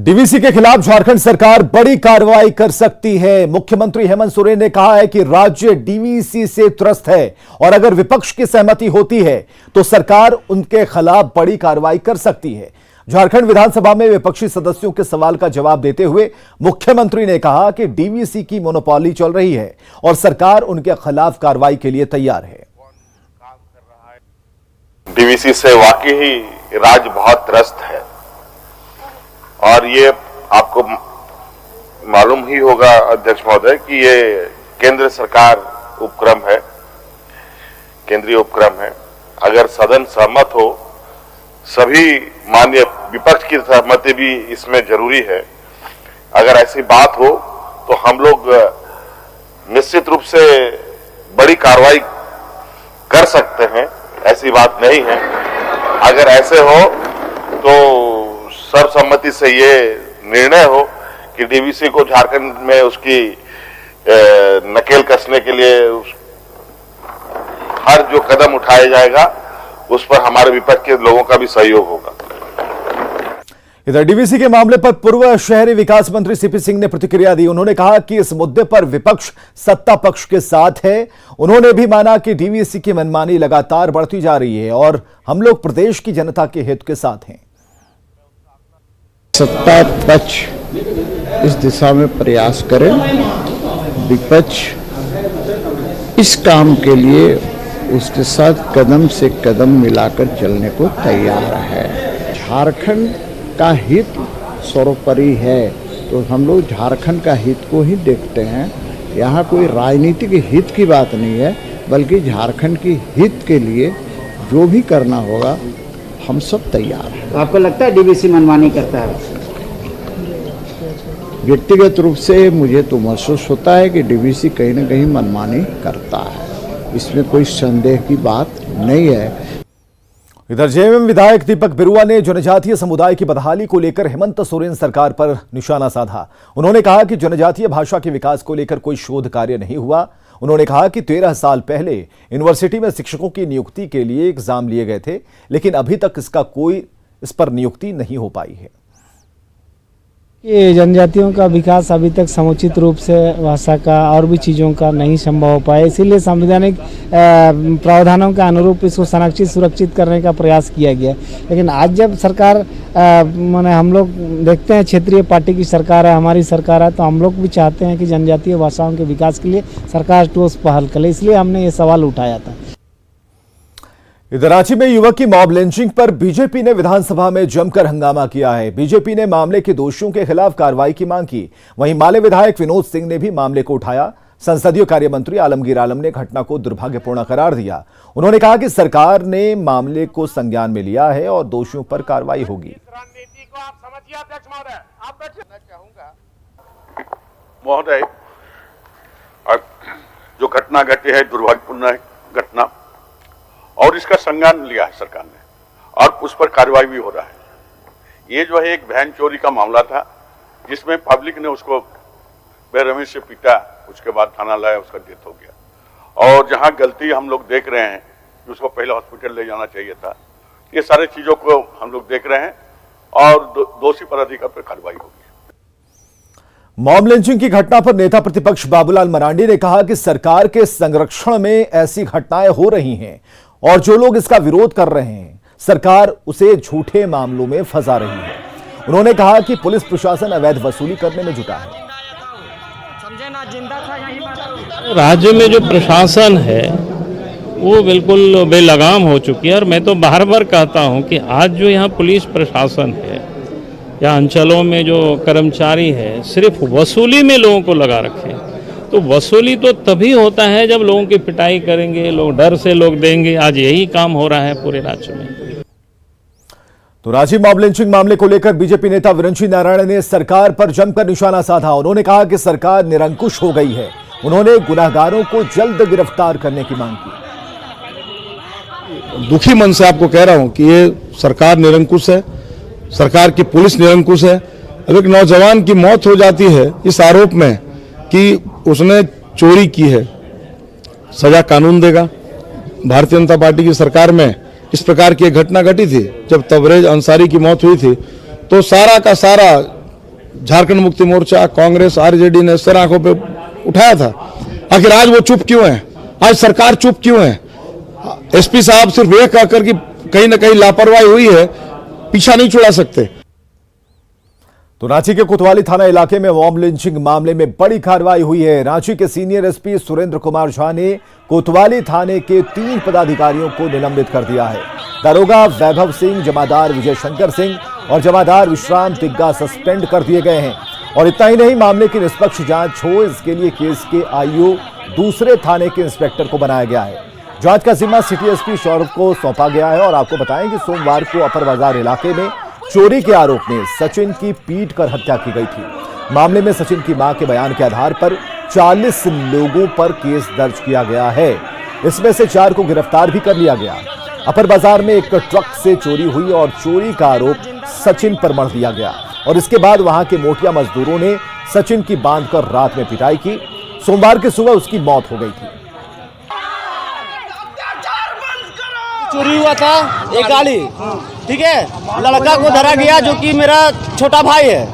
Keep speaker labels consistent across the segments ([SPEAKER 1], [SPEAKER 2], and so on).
[SPEAKER 1] DVC के खिलाफ झारखंड सरकार बड़ी कार्रवाई कर सकती है। मुख्यमंत्री हेमंत सोरेन ने कहा है कि राज्य डीवीसी से त्रस्त है और अगर विपक्ष की सहमति होती है तो सरकार उनके खिलाफ बड़ी कार्रवाई कर सकती है। झारखंड विधानसभा में विपक्षी सदस्यों के सवाल का जवाब देते हुए मुख्यमंत्री ने कहा कि डीवीसी की मोनोपोली चल रही है और सरकार उनके खिलाफ कार्रवाई के लिए तैयार है।
[SPEAKER 2] डीवीसी से वाकई ही राज्य बहुत त्रस्त है और ये आपको मालूम ही होगा अध्यक्ष महोदय कि ये केंद्र सरकार उपक्रम है, केंद्रीय उपक्रम है। अगर सदन सहमत हो, सभी माननीय विपक्ष की सहमति भी इसमें जरूरी है। अगर ऐसी बात हो तो हम लोग निश्चित रूप से बड़ी कार्रवाई कर सकते हैं, ऐसी बात नहीं है। अगर ऐसे हो तो सर्वसम्मति से ये निर्णय हो कि डीवीसी को झारखंड में उसकी नकेल कसने के लिए हर जो कदम उठाया जाएगा उस पर हमारे विपक्ष के लोगों का भी सहयोग होगा।
[SPEAKER 1] इधर डीवीसी के मामले पर पूर्व शहरी विकास मंत्री सीपी सिंह ने प्रतिक्रिया दी। उन्होंने कहा कि इस मुद्दे पर विपक्ष सत्ता पक्ष के साथ है। उन्होंने भी माना कि डीवीसी की मनमानी लगातार बढ़ती जा रही है और हम लोग प्रदेश की जनता के हित के साथ हैं।
[SPEAKER 3] सत्ता पक्ष इस दिशा में प्रयास करें, विपक्ष इस काम के लिए उसके साथ कदम से कदम मिलाकर चलने को तैयार है। झारखंड का हित सर्वोपरि है तो हम लोग झारखंड का हित को ही देखते हैं। यहाँ कोई राजनीतिक हित की बात नहीं है, बल्कि झारखंड की हित के लिए जो भी करना होगा हम सब तैयार हैं।
[SPEAKER 4] तो आपको लगता है डीवीसी मनमानी करता है?
[SPEAKER 3] व्यक्तिगत रूप से मुझे तो महसूस होता है कि डीवीसी कहीं ना कहीं मनमानी करता है, इसमें कोई संदेह की बात नहीं है।
[SPEAKER 1] इधर जेएमएम विधायक दीपक बिरुआ ने जनजातीय समुदाय की बदहाली को लेकर हेमंत सोरेन सरकार पर निशाना साधा। उन्होंने कहा कि जनजातीय भाषा के विकास को लेकर कोई शोध कार्य नहीं हुआ। उन्होंने कहा कि 13 साल पहले यूनिवर्सिटी में शिक्षकों की नियुक्ति के लिए एग्जाम लिए गए थे, लेकिन अभी तक इस पर नियुक्ति नहीं हो पाई है।
[SPEAKER 5] ये जनजातियों का विकास अभी तक समुचित रूप से भाषा का और भी चीज़ों का नहीं संभव हो पाया, इसीलिए संवैधानिक प्रावधानों के अनुरूप इसको संरक्षित सुरक्षित करने का प्रयास किया गया। लेकिन आज जब सरकार माने हम लोग देखते हैं क्षेत्रीय पार्टी की सरकार है, हमारी सरकार है, तो हम लोग भी चाहते हैं कि जनजातीय भाषाओं के विकास के लिए सरकार ठोस पहल करे, इसलिए हमने ये सवाल उठाया था।
[SPEAKER 1] इधर रांची में युवक की मॉब लिंचिंग पर बीजेपी ने विधानसभा में जमकर हंगामा किया है। बीजेपी ने मामले के दोषियों के खिलाफ कार्रवाई की मांग की। वहीं माले विधायक विनोद सिंह ने भी मामले को उठाया। संसदीय कार्य मंत्री आलमगीर आलम ने घटना को दुर्भाग्यपूर्ण करार दिया। उन्होंने कहा कि सरकार ने मामले को संज्ञान में लिया है और दोषियों पर कार्रवाई होगी।
[SPEAKER 2] महोदय, जो घटना घटी है दुर्भाग्यपूर्ण घटना और इसका संज्ञान लिया है सरकार ने और उस पर कार्रवाई भी हो रहा है। ये जो है एक वैन चोरी का मामला था जिसमें पब्लिक ने उसको बेरहमी से पीटा, उसके बाद थाना लाया, उसका डेथ हो गया। और जहां गलती हम लोग देख रहे हैं कि उसको पहले हॉस्पिटल ले जाना चाहिए था, ये सारे चीजों को हम लोग देख रहे हैं और दोषी पर अधिकार पर कार्रवाई होगी।
[SPEAKER 1] मॉब लिंचिंग की घटना पर नेता प्रतिपक्ष बाबूलाल मरांडी ने कहा कि सरकार के संरक्षण में ऐसी घटनाएं हो रही हैं और जो लोग इसका विरोध कर रहे हैं सरकार उसे झूठे मामलों में फंसा रही है। उन्होंने कहा कि पुलिस प्रशासन अवैध वसूली करने में जुटा है।
[SPEAKER 6] राज्य में जो प्रशासन है वो बिल्कुल बेलगाम हो चुकी है और मैं तो बार बार कहता हूं कि आज जो यहाँ पुलिस प्रशासन है या अंचलों में जो कर्मचारी है सिर्फ वसूली में लोगों को लगा रखे। तो वसूली तो तभी होता है जब लोगों की पिटाई करेंगे, लोग डर से लोग देंगे। आज यही काम हो रहा है पूरे राज्य में।
[SPEAKER 1] तो रांची मॉब लिंचिंग मामले को लेकर बीजेपी नेता विरंची नारायण ने सरकार पर जमकर निशाना साधा। उन्होंने कहा कि सरकार निरंकुश हो गई है। उन्होंने गुनाहगारों को जल्द गिरफ्तार करने की मांग की।
[SPEAKER 7] दुखी मन से आपको कह रहा हूं कि ये सरकार निरंकुश है, सरकार की पुलिस निरंकुश है। अब एक नौजवान की मौत हो जाती है इस आरोप में कि उसने चोरी की है, सजा कानून देगा। भारतीय जनता पार्टी की सरकार में इस प्रकार की एक घटना घटी थी जब तबरेज अंसारी की मौत हुई थी, तो सारा का सारा झारखंड मुक्ति मोर्चा, कांग्रेस, आरजेडी ने सर आंखों पे उठाया था। आखिर आज वो चुप क्यों है? आज सरकार चुप क्यों है? एसपी साहब सिर्फ ये कहकर कि कहीं ना कहीं लापरवाही हुई है, पीछा नहीं छुड़ा सकते।
[SPEAKER 1] तो रांची के कोतवाली थाना इलाके में मॉब लिंचिंग मामले में बड़ी कार्रवाई हुई है। रांची के सीनियर एसपी सुरेंद्र कुमार झा ने कोतवाली थाने के 3 पदाधिकारियों को निलंबित कर दिया है। दरोगा वैभव सिंह, जमादार विजय शंकर सिंह और जमादार विश्राम तिग्गा सस्पेंड कर दिए गए हैं। और इतना ही नहीं, मामले की निष्पक्ष जांच हो इसके लिए केस के आईओ दूसरे थाने के इंस्पेक्टर को बनाया गया है। जांच का जिम्मा सिटी एसपी सौरभ को सौंपा गया है। और आपको बताएं कि सोमवार को अपर बाजार इलाके में चोरी के आरोप में सचिन की पीट कर हत्या की गई थी। मामले में सचिन की मां के बयान के आधार पर 40 लोगों पर केस दर्ज किया गया है। इसमें से 4 को गिरफ्तार भी कर लिया गया। अपर बाजार में एक ट्रक से चोरी हुई और चोरी का आरोप सचिन पर मढ़ दिया गया। और इसके बाद वहां के मोटिया मजदूरों ने सचिन की बांधकर रात में पिटाई की। सोमवार की सुबह उसकी मौत हो गई थी।
[SPEAKER 8] चोरी हुआ था एक गाड़ी, ठीक है, लड़का को धरा गया जो कि मेरा छोटा भाई है,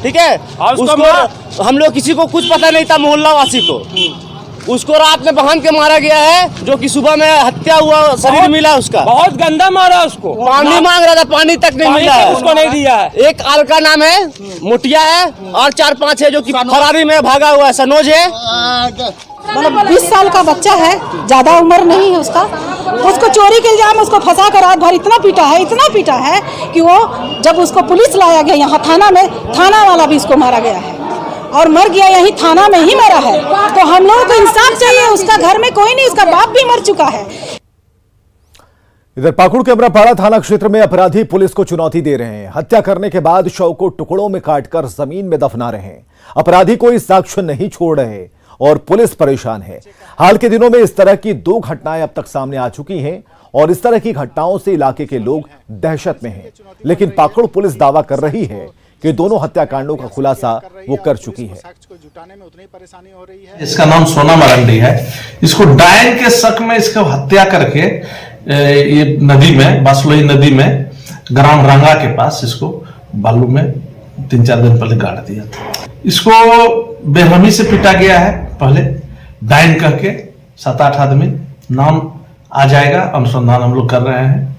[SPEAKER 8] ठीक है। उसको हम लोग किसी को कुछ पता नहीं था, मोहल्ला वासी को। उसको रात में बांध के मारा गया है, जो कि सुबह में हत्या हुआ शरीर मिला उसका। बहुत गंदा मारा उसको। पानी मांग रहा था, पानी तक नहीं मिला है, उसको नहीं दिया है। एक आल का नाम है, मोटिया है, और 4-5 है जो कि फरारी में भागा हुआ है, सनोज है।
[SPEAKER 9] मतलब 20 साल का बच्चा है, ज्यादा उम्र नहीं है उसका। उसको चोरी के इल्जाम में उसको फंसा कर रात भर इतना पीटा है कि वो जब उसको पुलिस लाया गया यहाँ थाना में, थाना वाला भी उसको मारा गया है और मर गया, यही थाना में ही मरा है। तो हम लोगों को इंसाफ चाहिए। उसका घर में कोई नहीं, उसका बाप भी मर चुका है।
[SPEAKER 1] इधर पाकुड़ के अमरापाड़ा थाना क्षेत्र में अपराधी पुलिस को चुनौती दे रहे हैं। हत्या करने के बाद शव को टुकड़ों में काटकर जमीन में दफना रहे हैं। अपराधी कोई साक्ष्य नहीं छोड़ रहे और पुलिस परेशान है। हाल के दिनों में इस तरह की 2 घटनाएं अब तक सामने आ चुकी हैं और इस तरह की घटनाओं से इलाके के लोग दहशत में हैं। लेकिन पाकुड़ पुलिस दावा कर रही है कि दोनों हत्याकांडों का खुलासा वो कर चुकी है।
[SPEAKER 10] इसका नाम सोना मरंडी है। इसको डायन के शक में इसको हत्या करके ये नदी में, बासलोई नदी में, ग्राम रंगा के पास इसको बालू में 3-4 दिन पहले गाड़ दिया था। इसको बेरहमी से पीटा गया है। पहले डायन कह के 7-8 आदमी, नाम आ जाएगा, अनुसंधान हम लोग कर रहे हैं।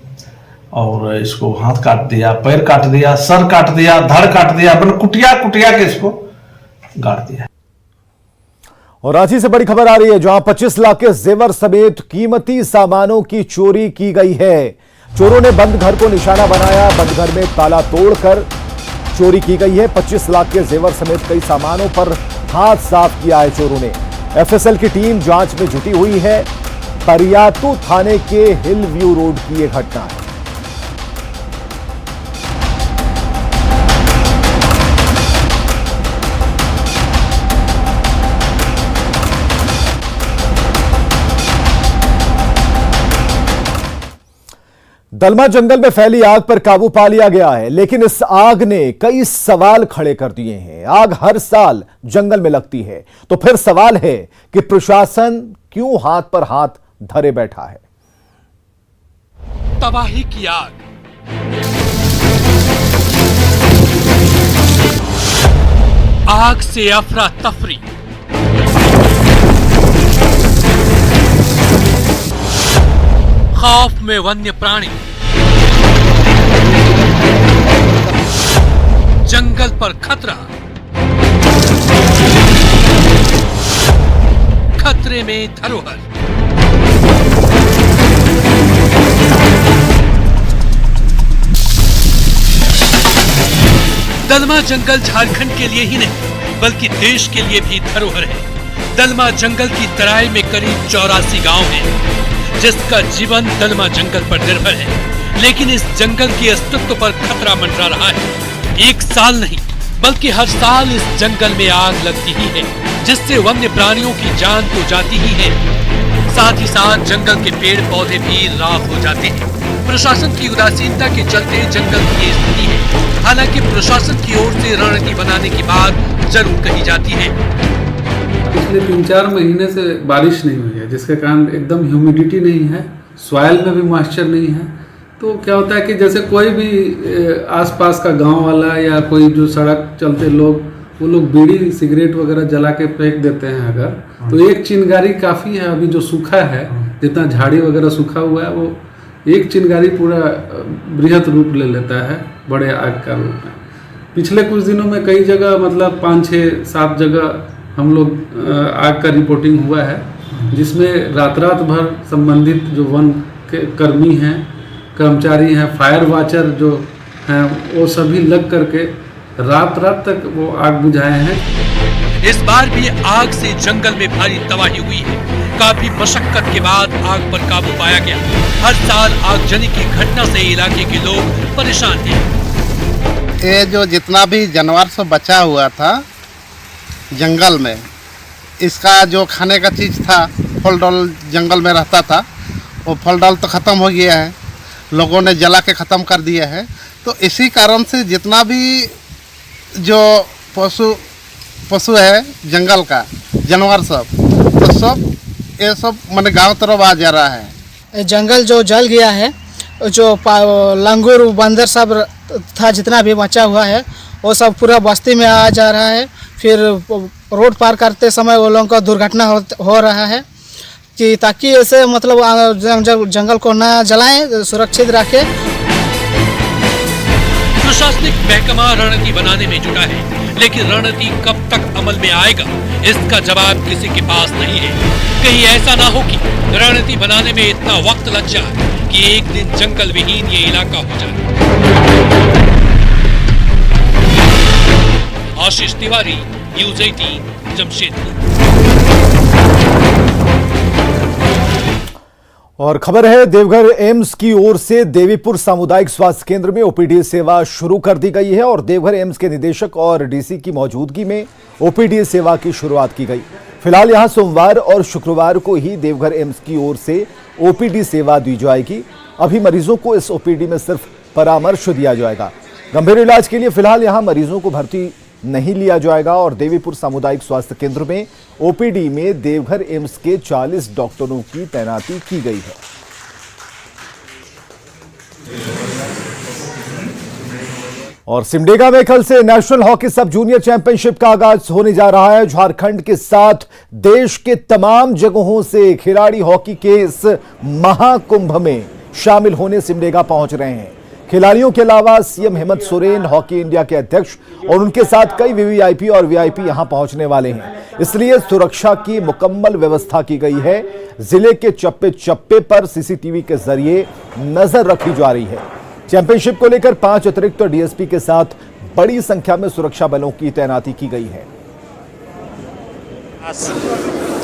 [SPEAKER 10] और इसको हाथ काट दिया, पैर काट दिया, सर काट दिया, धड़ काट दिया, कुटिया के इसको गाड़ दिया।
[SPEAKER 1] और रांची से बड़ी खबर आ रही है, जहां 25 लाख के जेवर समेत कीमती सामानों की चोरी की गई है। चोरों ने बंद घर को निशाना बनाया। बंद घर में ताला तोड़कर चोरी की गई है। 25 लाख के जेवर समेत कई सामानों पर हाथ साफ किया है चोरों ने। एफएसएल की टीम जांच में जुटी हुई है। परियातू थाने के हिल व्यू रोड की यह घटना है। दलमा जंगल में फैली आग पर काबू पा लिया गया है, लेकिन इस आग ने कई सवाल खड़े कर दिए हैं। आग हर साल जंगल में लगती है, तो फिर सवाल है कि प्रशासन क्यों हाथ पर हाथ धरे बैठा है।
[SPEAKER 11] तबाही की आग, आग से अफरा तफरी, खौफ में वन्य प्राणी, जंगल पर खतरा, खतरे में धरोहर। दलमा जंगल झारखंड के लिए ही नहीं बल्कि देश के लिए भी धरोहर है। दलमा जंगल की तराई में करीब 84 गांव हैं, जिसका जीवन दलमा जंगल पर निर्भर है। लेकिन इस जंगल के अस्तित्व पर खतरा मंडरा रहा है। एक साल नहीं बल्कि हर साल इस जंगल में आग लगती ही है, जिससे वन्य प्राणियों की जान तो जाती ही है, साथ ही साथ जंगल के पेड़ पौधे भी राख हो जाते हैं। प्रशासन की उदासीनता के चलते जंगल की ये स्थिति है। हालांकि प्रशासन की ओर से रणनीति बनाने की बात जरूर कही जाती है।
[SPEAKER 12] पिछले 3-4 महीने से बारिश नहीं हुई है, जिसके कारण एकदम ह्यूमिडिटी नहीं है, सॉइल में भी मॉइस्चर नहीं है, तो क्या होता है कि जैसे कोई भी आसपास का गांव वाला या कोई जो सड़क चलते लोग, वो लोग बीड़ी सिगरेट वगैरह जला के फेंक देते हैं अगर, तो एक चिंगारी काफ़ी है। अभी जो सूखा है, जितना झाड़ी वगैरह सूखा हुआ है, वो एक चिंगारी पूरा बृहद रूप ले लेता है, बड़े आग का रूप में। पिछले कुछ दिनों में कई जगह मतलब 5, 6, 7 जगह हम लोग आग का रिपोर्टिंग हुआ है, जिसमें रात भर संबंधित जो वन के कर्मी हैं, कर्मचारी हैं, फायर वाचर जो हैं, वो सभी लग करके रात तक वो आग बुझाए हैं।
[SPEAKER 11] इस बार भी आग से जंगल में भारी तबाही हुई है। काफी मशक्कत के बाद आग पर काबू पाया गया। हर साल आगजनी की घटना से इलाके के लोग परेशान हैं।
[SPEAKER 8] ये जो जितना भी जानवर सब बचा हुआ था जंगल में, इसका जो खाने का चीज़ था, फल डल जंगल में रहता था, वो फल डल तो ख़त्म हो गया है, लोगों ने जला के ख़त्म कर दिया है। तो इसी कारण से जितना भी जो पशु है जंगल का, जानवर सब, तो सब ये सब मैंने गांव तरफ आ जा रहा है।
[SPEAKER 9] जंगल जो जल गया है, जो लंगूर बंदर सब था, जितना भी बचा हुआ है, वो सब पूरा बस्ती में आ जा रहा है। फिर रोड पार करते समय वो लोगों का दुर्घटना हो रहा है, कि ताकि ऐसे मतलब जंगल को ना जलाएं, सुरक्षित रखें।
[SPEAKER 11] प्रशासनिक महकमा रणनीति बनाने में जुटा है, लेकिन रणनीति कब तक अमल में आएगा, इसका जवाब किसी के पास नहीं है। कहीं ऐसा ना हो कि रणनीति बनाने में इतना वक्त लग जाए कि एक दिन जंगल विहीन ये इलाका हो जाए। आशीष तिवारी, न्यूज़ 18, जमशेदपुर।
[SPEAKER 1] और खबर है, देवघर एम्स की ओर से देवीपुर सामुदायिक स्वास्थ्य केंद्र में ओपीडी सेवा शुरू कर दी गई है और देवघर एम्स के निदेशक और डीसी की मौजूदगी में ओपीडी सेवा की शुरुआत की गई। फिलहाल यहां सोमवार और शुक्रवार को ही देवघर एम्स की ओर से ओपीडी सेवा दी जाएगी। अभी मरीजों को इस ओपीडी में सिर्फ परामर्श दिया जाएगा। गंभीर इलाज के लिए फिलहाल यहां मरीजों को भर्ती नहीं लिया जाएगा और देवीपुर सामुदायिक स्वास्थ्य केंद्र में ओपीडी में देवघर एम्स के 40 डॉक्टरों की तैनाती की गई है। और सिमडेगा में कल से नेशनल हॉकी सब जूनियर चैंपियनशिप का आगाज होने जा रहा है। झारखंड के साथ देश के तमाम जगहों से खिलाड़ी हॉकी के इस महाकुंभ में शामिल होने सिमडेगा पहुंच रहे हैं। खिलाड़ियों के अलावा CM Hemant Soren, hockey India के अध्यक्ष और उनके साथ कई वीवीआईपी और वीआईपी यहां पहुंचने वाले हैं, इसलिए सुरक्षा की मुकम्मल व्यवस्था की गई है। जिले के चप्पे चप्पे पर सीसीटीवी के जरिए नजर रखी जा रही है। चैंपियनशिप को लेकर 5 अतिरिक्त डीएसपी के साथ बड़ी संख्या में सुरक्षा बलों की तैनाती की गई है।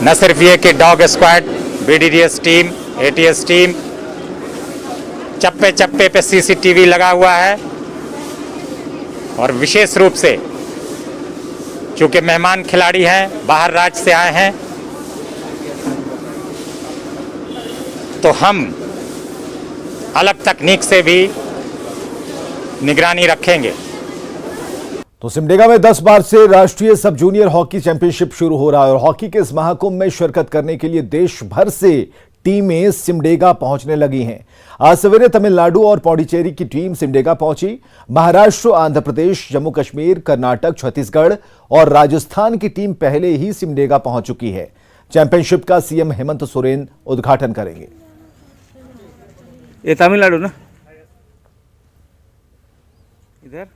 [SPEAKER 13] न सिर्फ ये कि dog squad, BDDS team, ATS team, चप्पे चप्पे पे सीसीटीवी लगा हुआ है और विशेष रूप से चूंकि मेहमान खिलाड़ी हैं, बाहर राज्य से आए हैं, तो हम अलग तकनीक से भी निगरानी रखेंगे।
[SPEAKER 1] तो सिमडेगा में 10 मार्च से राष्ट्रीय सब जूनियर हॉकी चैंपियनशिप शुरू हो रहा है और हॉकी के इस महाकुंभ में शिरकत करने के लिए देश भर से टीमें सिमडेगा पहुंचने लगी हैं। आज सवेरे तमिलनाडु और पौंडीचेरी की टीम सिमडेगा पहुंची। महाराष्ट्र, आंध्र प्रदेश, जम्मू कश्मीर, कर्नाटक, छत्तीसगढ़ और राजस्थान की टीम पहले ही सिमडेगा पहुंच चुकी है। चैंपियनशिप का सीएम हेमंत सोरेन उद्घाटन करेंगे।
[SPEAKER 8] ये तमिलनाडु ना इधर।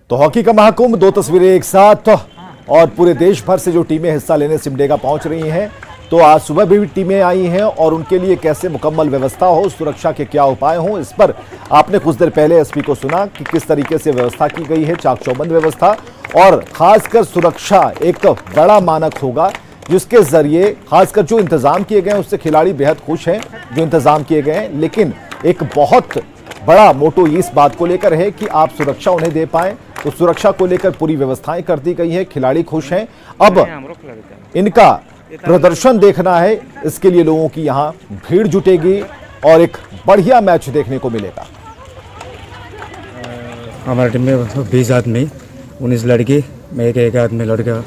[SPEAKER 1] तो हॉकी का महाकुंभ, 2 तस्वीरें एक साथ और पूरे देश भर से जो टीमें हिस्सा लेने सिमडेगा पहुंच रही हैं। तो आज सुबह भी टीमें आई हैं और उनके लिए कैसे मुकम्मल व्यवस्था हो, सुरक्षा के क्या उपाय हों, इस पर आपने कुछ देर पहले एसपी को सुना कि किस तरीके से व्यवस्था की गई है, चाक चौबंद व्यवस्था। और खासकर सुरक्षा एक बड़ा मानक होगा जिसके जरिए खासकर जो इंतजाम किए गए हैं उससे खिलाड़ी बेहद खुश हैं जो इंतजाम किए गए हैं। लेकिन एक बहुत बड़ा मोटो इस बात को लेकर है कि आप सुरक्षा उन्हें दे पाएं, तो सुरक्षा को लेकर पूरी व्यवस्थाएं कर दी गई है। खिलाड़ी खुश हैं। अब इनका प्रदर्शन देखना है, इसके लिए लोगों की यहां भीड़ जुटेगी और एक बढ़िया मैच देखने को मिलेगा।
[SPEAKER 5] हमारे टीम में 20 आदमी, 19 लड़की, मैं एक आदमी लड़का,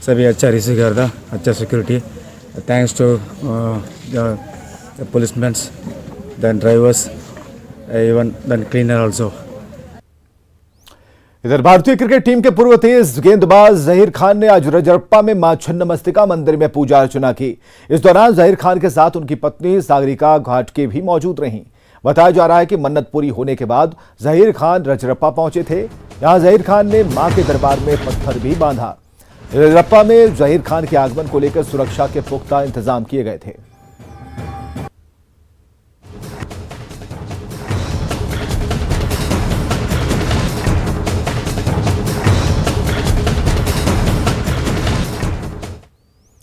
[SPEAKER 5] सभी अच्छा रिसीव करता, अच्छा security. Thanks to policeman, then drivers even then cleaner also.
[SPEAKER 1] इधर भारतीय क्रिकेट टीम के पूर्व तेज गेंदबाज जहीर खान ने आज रजरप्पा में मां छिन्नमस्तिका मंदिर में पूजा अर्चना की। इस दौरान जहीर खान के साथ उनकी पत्नी सागरिका घाटके भी मौजूद रहीं। बताया जा रहा है कि मन्नत पूरी होने के बाद जहीर खान रजरप्पा पहुंचे थे। यहां जहीर खान ने मां के दरबार में पत्थर भी बांधा। रजरप्पा में जहीर खान के आगमन को लेकर सुरक्षा के पुख्ता इंतजाम किए गए थे।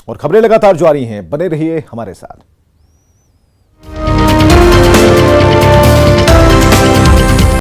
[SPEAKER 1] और खबरें लगातार जारी हैं, बने रहिए हमारे साथ।